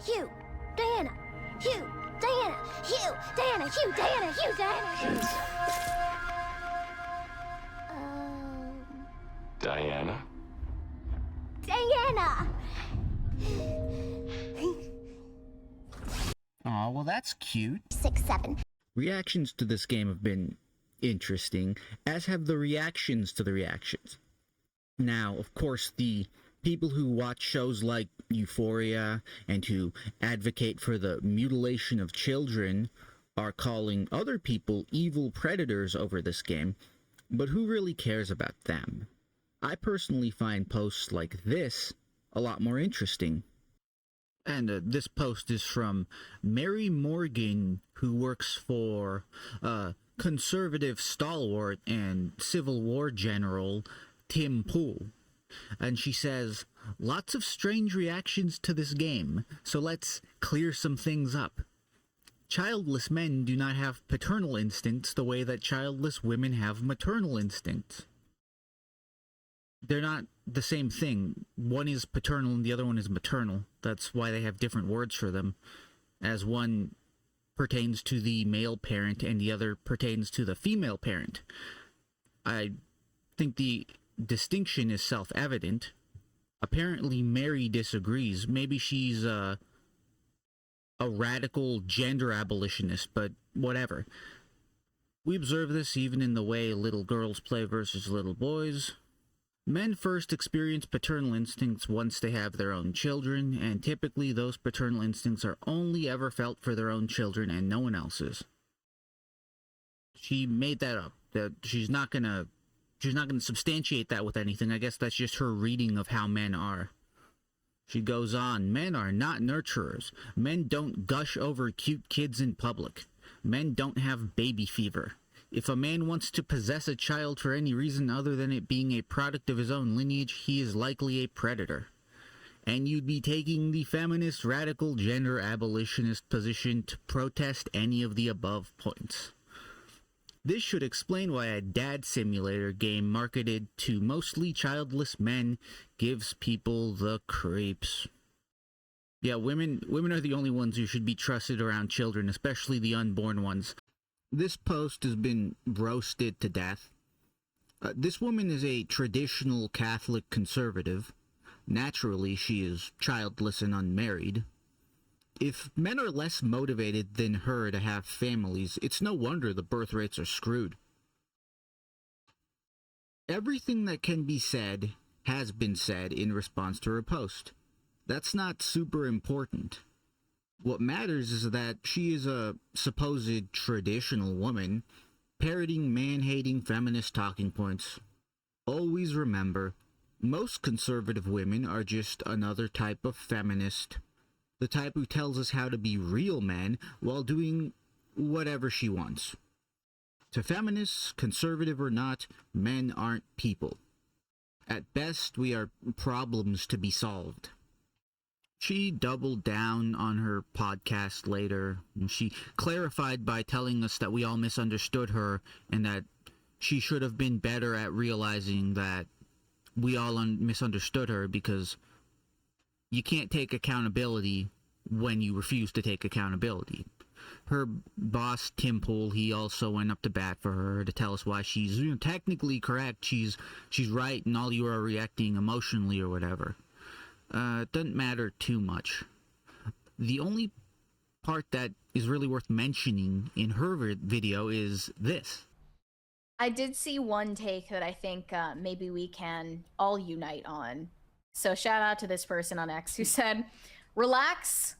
Hugh, Diana, Hugh, Diana, Hugh, Diana, Hugh, Diana, Hugh, Diana, Hugh. Diana? Diana! Aw, well that's cute. 6, 7. Reactions to this game have been interesting, as have the reactions to the reactions. Now, of course, the people who watch shows like Euphoria and who advocate for the mutilation of children are calling other people evil predators over this game, but who really cares about them? I personally find posts like this a lot more interesting. And this post is from Mary Morgan, who works for conservative stalwart and Civil War general Tim Pool. And she says, lots of strange reactions to this game, so let's clear some things up. Childless men do not have paternal instincts the way that childless women have maternal instincts. They're not the same thing. One is paternal and the other one is maternal. That's why they have different words for them, as one pertains to the male parent and the other pertains to the female parent. I think the distinction is self-evident. Apparently Mary disagrees. Maybe she's a radical gender abolitionist, but whatever. We observe this even in the way little girls play versus little boys. Men first experience paternal instincts once they have their own children, and typically those paternal instincts are only ever felt for their own children and no one else's. She made that up. That she's not gonna substantiate that with anything. I guess that's just her reading of how men are. She goes on, men are not nurturers. Men don't gush over cute kids in public. Men don't have baby fever. If a man wants to possess a child for any reason other than it being a product of his own lineage, he is likely a predator. And you'd be taking the feminist, radical, gender abolitionist position to protest any of the above points. This should explain why a dad simulator game marketed to mostly childless men gives people the creeps. Yeah, women are the only ones who should be trusted around children, especially the unborn ones. This post has been roasted to death. This woman is a traditional Catholic conservative. Naturally, she is childless and unmarried. If men are less motivated than her to have families, it's no wonder the birth rates are screwed. Everything that can be said has been said in response to her post. That's not super important. What matters is that she is a supposed traditional woman, parroting man-hating feminist talking points. Always remember, most conservative women are just another type of feminist. The type who tells us how to be real men while doing whatever she wants. To feminists, conservative or not, men aren't people. At best, we are problems to be solved. She doubled down on her podcast later. She clarified by telling us that we all misunderstood her and that she should have been better at realizing that we all misunderstood her, because you can't take accountability when you refuse to take accountability. Her boss, Tim Pool, he also went up to bat for her to tell us why she's technically correct. She's right, and all you are reacting emotionally or whatever. It doesn't matter too much. The only part that is really worth mentioning in her video is this. I did see one take that I think maybe we can all unite on. So shout out to this person on X who said, relax,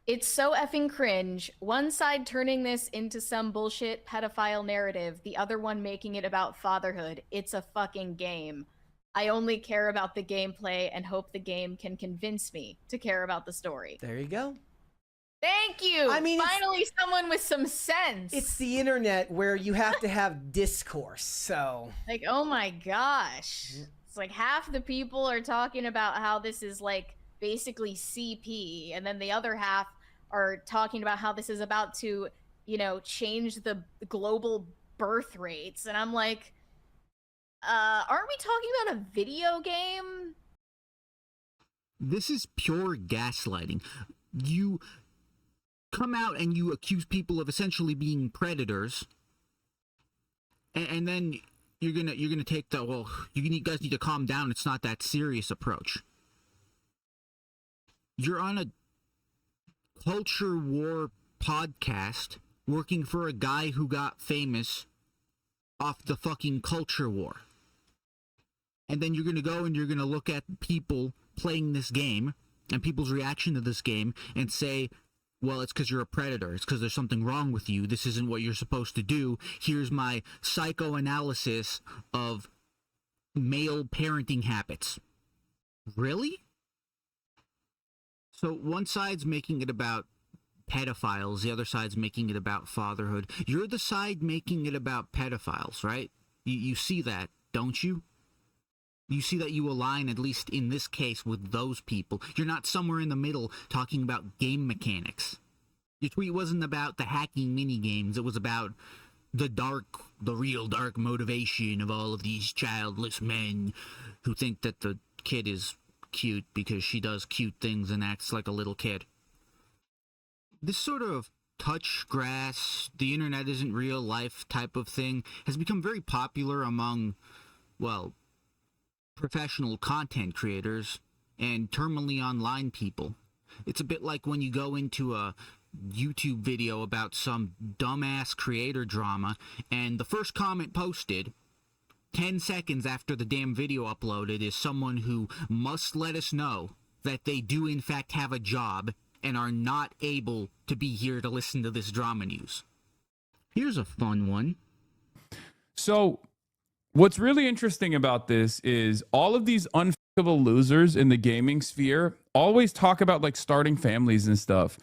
it's so effing cringe. One side turning this into some bullshit pedophile narrative, the other one making it about fatherhood. It's a fucking game. I only care about the gameplay and hope the game can convince me to care about the story. There you go. Thank you. I mean, finally someone with some sense. It's the internet where you have to have discourse, so. Like, oh my gosh. It's like half the people are talking about how this is like basically CP, and then the other half are talking about how this is about to, you know, change the global birth rates. And I'm like, aren't we talking about a video game? This is pure gaslighting. you come out and you accuse people of essentially being predators, and then you're gonna take the, well, you guys need to calm down, it's not that serious approach. You're on a culture war podcast working for a guy who got famous off the fucking culture war. And then you're going to go and you're going to look at people playing this game and people's reaction to this game and say, well, it's because you're a predator. It's because there's something wrong with you. This isn't what you're supposed to do. Here's my psychoanalysis of male parenting habits. Really? So one side's making it about pedophiles, the other side's making it about fatherhood. You're the side making it about pedophiles, right? You see that, don't you? You see that you align, at least in this case, with those people. You're not somewhere in the middle talking about game mechanics. Your tweet wasn't about the hacking minigames. It was about the real dark motivation of all of these childless men who think that the kid is cute because she does cute things and acts like a little kid. This sort of touch grass, the internet isn't real life type of thing has become very popular among, well, professional content creators and terminally online people. It's a bit like when you go into a YouTube video about some dumbass creator drama and the first comment posted 10 seconds after the damn video uploaded is someone who must let us know that they do in fact have a job and are not able to be here to listen to this drama news. Here's a fun one. So what's really interesting about this is all of these unfuckable losers in the gaming sphere always talk about like starting families and stuff.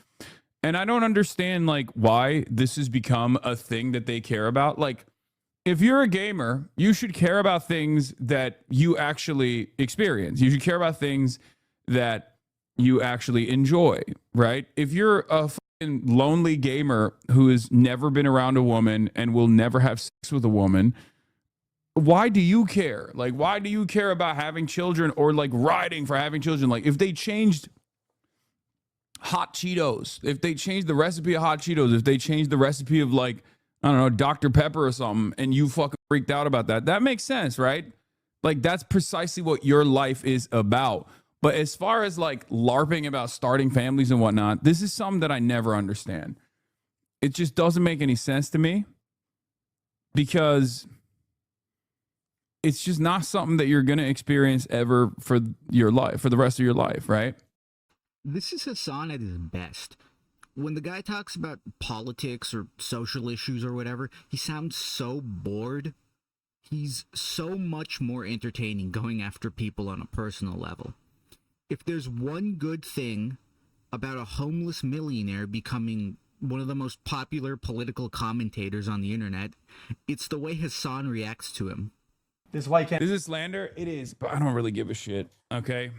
And I don't understand like why this has become a thing that they care about. Like, if you're a gamer, you should care about things that you actually experience. You should care about things that you actually enjoy, right? If you're a fucking lonely gamer who has never been around a woman and will never have sex with a woman, why do you care? Like, why do you care about having children or like riding for having children? Like, if they changed hot Cheetos, if they changed the recipe of hot Cheetos, if they changed the recipe of like, I don't know, Dr. Pepper or something, and you fucking freaked out about that, that makes sense, right? Like, that's precisely what your life is about. But as far as like LARPing about starting families and whatnot, this is something that I never understand. It just doesn't make any sense to me because it's just not something that you're going to experience ever for your life, for the rest of your life, right? This is Hassan at his best. When the guy talks about politics or social issues or whatever, he sounds so bored. He's so much more entertaining going after people on a personal level. If there's one good thing about a homeless millionaire becoming one of the most popular political commentators on the internet, it's the way Hassan reacts to him. This white cat. Is it slander? It is, but I don't really give a shit, okay?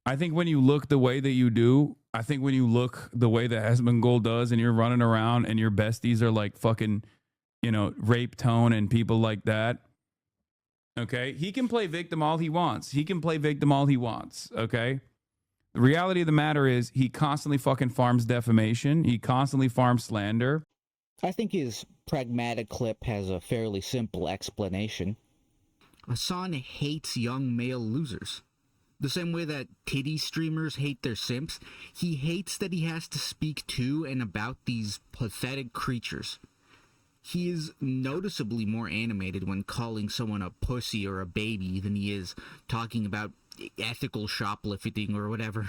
I think when you look the way that you do, I think when you look the way that Asmongold does and you're running around and your besties are like fucking, you know, Rape Tone and people like that, okay? He can play victim all he wants. He can play victim all he wants, okay? The reality of the matter is he constantly fucking farms defamation. He constantly farms slander. I think his Pragmata clip has a fairly simple explanation. Hassan hates young male losers. The same way that titty streamers hate their simps, he hates that he has to speak to and about these pathetic creatures. He is noticeably more animated when calling someone a pussy or a baby than he is talking about ethical shoplifting or whatever.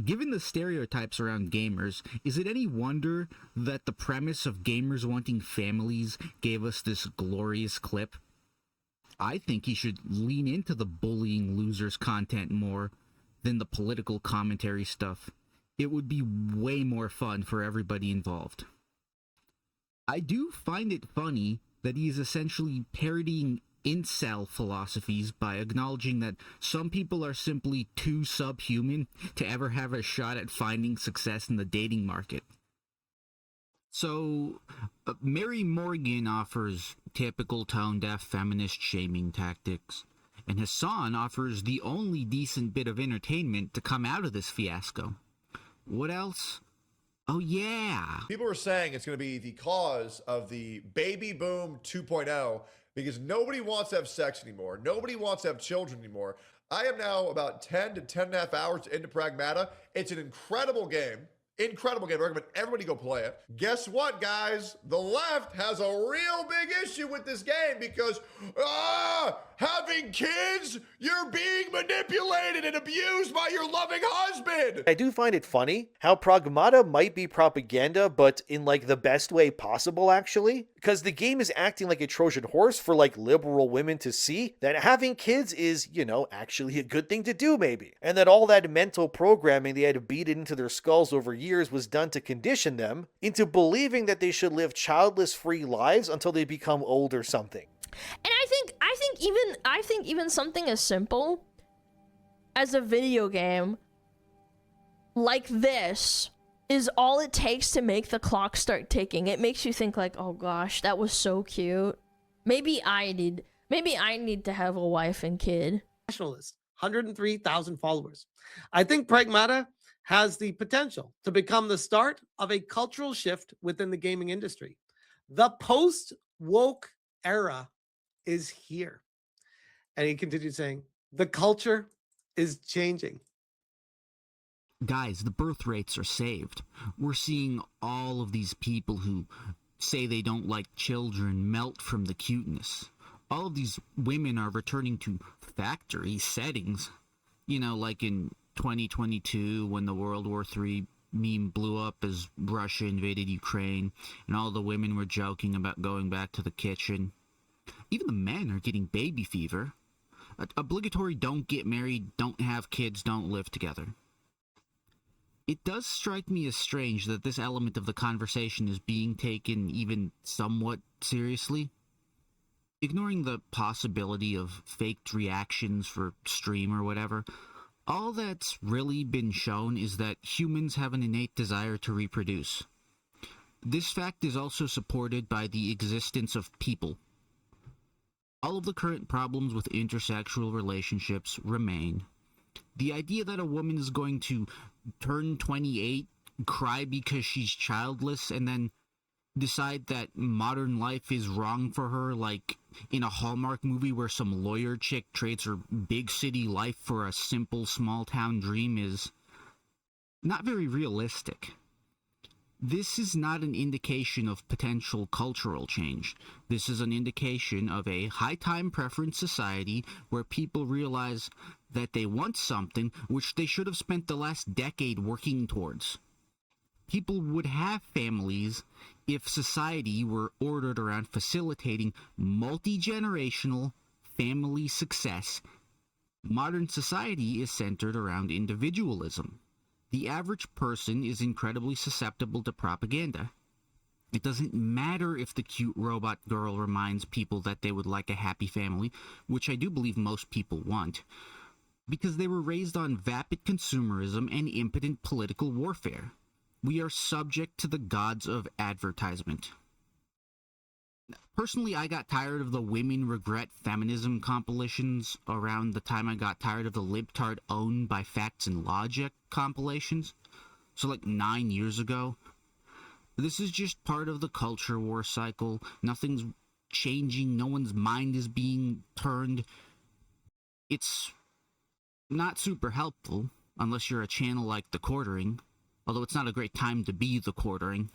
Given the stereotypes around gamers, is it any wonder that the premise of gamers wanting families gave us this glorious clip? I think he should lean into the bullying losers content more than the political commentary stuff. It would be way more fun for everybody involved. I do find it funny that he is essentially parodying incel philosophies by acknowledging that some people are simply too subhuman to ever have a shot at finding success in the dating market. So, Mary Morgan offers typical tone-deaf feminist shaming tactics, and Hassan offers the only decent bit of entertainment to come out of this fiasco. What else? Oh, yeah. People are saying it's going to be the cause of the baby boom 2.0 because nobody wants to have sex anymore. Nobody wants to have children anymore. I am now about 10 to 10 and a half hours into Pragmata. It's an incredible game. Incredible game. I recommend everybody go play it. Guess what, guys? The left has a real big issue with this game because, having kids, you're being manipulated and abused by your loving husband. I do find it funny how Pragmata might be propaganda, but in like the best way possible, actually. Because the game is acting like a Trojan horse for like liberal women to see that having kids is, you know, actually a good thing to do, maybe. And that all that mental programming they had beaten into their skulls over years was done to condition them into believing that they should live childless free lives until they become old or something. And I think even something as simple as a video game like this is all it takes to make the clock start ticking. It makes you think like, oh gosh, that was so cute. Maybe I need to have a wife and kid. Nationalist, 103,000 followers. I think Pragmata has the potential to become the start of a cultural shift within the gaming industry. The post-woke era is here. And he continued saying, the culture is changing. Guys, the birth rates are saved. We're seeing all of these people who say they don't like children melt from the cuteness. All of these women are returning to factory settings. You know, like in 2022 when the World War III meme blew up as Russia invaded Ukraine and all the women were joking about going back to the kitchen. Even the men are getting baby fever. Obligatory don't get married, don't have kids, don't live together. It does strike me as strange that this element of the conversation is being taken even somewhat seriously. Ignoring the possibility of faked reactions for stream or whatever, all that's really been shown is that humans have an innate desire to reproduce. This fact is also supported by the existence of people. All of the current problems with intersexual relationships remain. The idea that a woman is going to turn 28, cry because she's childless, and then decide that modern life is wrong for her, like in a Hallmark movie where some lawyer chick trades her big city life for a simple small town dream, is not very realistic. This is not an indication of potential cultural change. This is an indication of a high time preference society where people realize that they want something which they should have spent the last decade working towards. People would have families if society were ordered around facilitating multi-generational family success. Modern society is centered around individualism. The average person is incredibly susceptible to propaganda. It doesn't matter if the cute robot girl reminds people that they would like a happy family, which I do believe most people want, because they were raised on vapid consumerism and impotent political warfare. We are subject to the gods of advertisement. Personally, I got tired of the women regret feminism compilations around the time I got tired of the libtard owned by facts and logic compilations. So like 9 years ago. This is just part of the culture war cycle. Nothing's changing. No one's mind is being turned. It's not super helpful unless you're a channel like The Quartering. Although it's not a great time to be The Quartering.